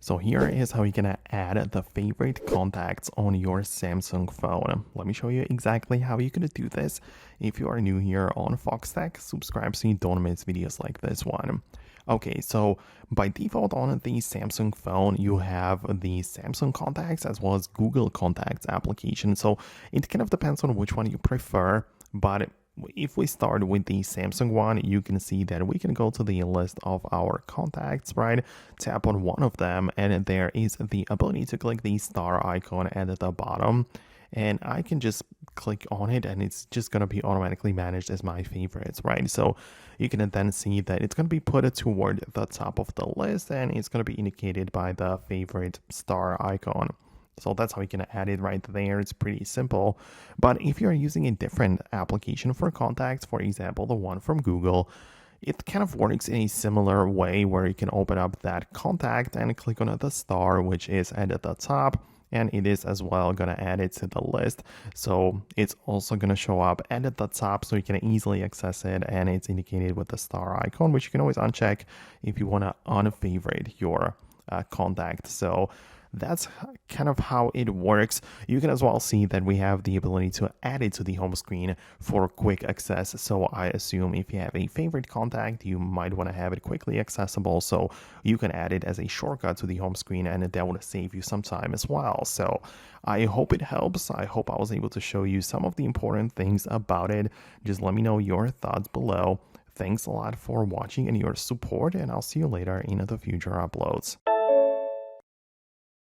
So here is how you're gonna add the favorite contacts on your Samsung phone. Let me show you exactly how you're gonna do this. If you are new here on Foxtecc, subscribe so you don't miss videos like this one. Okay, so by default on the Samsung phone, you have the Samsung Contacts as well as Google Contacts application. So it kind of depends on which one you prefer, but if we start with the Samsung one, you can see that we can go to the list of our contacts, right? Tap on one of them, and there is the ability to click the star icon at the bottom. And I can just click on it, and it's just going to be automatically managed as my favorites, right? So you can then see that it's going to be put toward the top of the list, and it's going to be indicated by the favorite star icon. So that's how you can add it right there. It's pretty simple. But if you're using a different application for contacts, for example, the one from Google, it kind of works in a similar way where you can open up that contact and click on the star, which is at the top. And it is as well going to add it to the list. So it's also going to show up at the top so you can easily access it. And it's indicated with the star icon, which you can always uncheck if you want to unfavorite your contact. So that's kind of how it works. You can as well see that we have the ability to add it to the home screen for quick access. So I assume if you have a favorite contact, you might want to have it quickly accessible. So you can add it as a shortcut to the home screen, and that would save you some time as well. So I hope it helps. I hope I was able to show you some of the important things about it. Just let me know your thoughts below. Thanks a lot for watching and your support, and I'll see you later in the future uploads.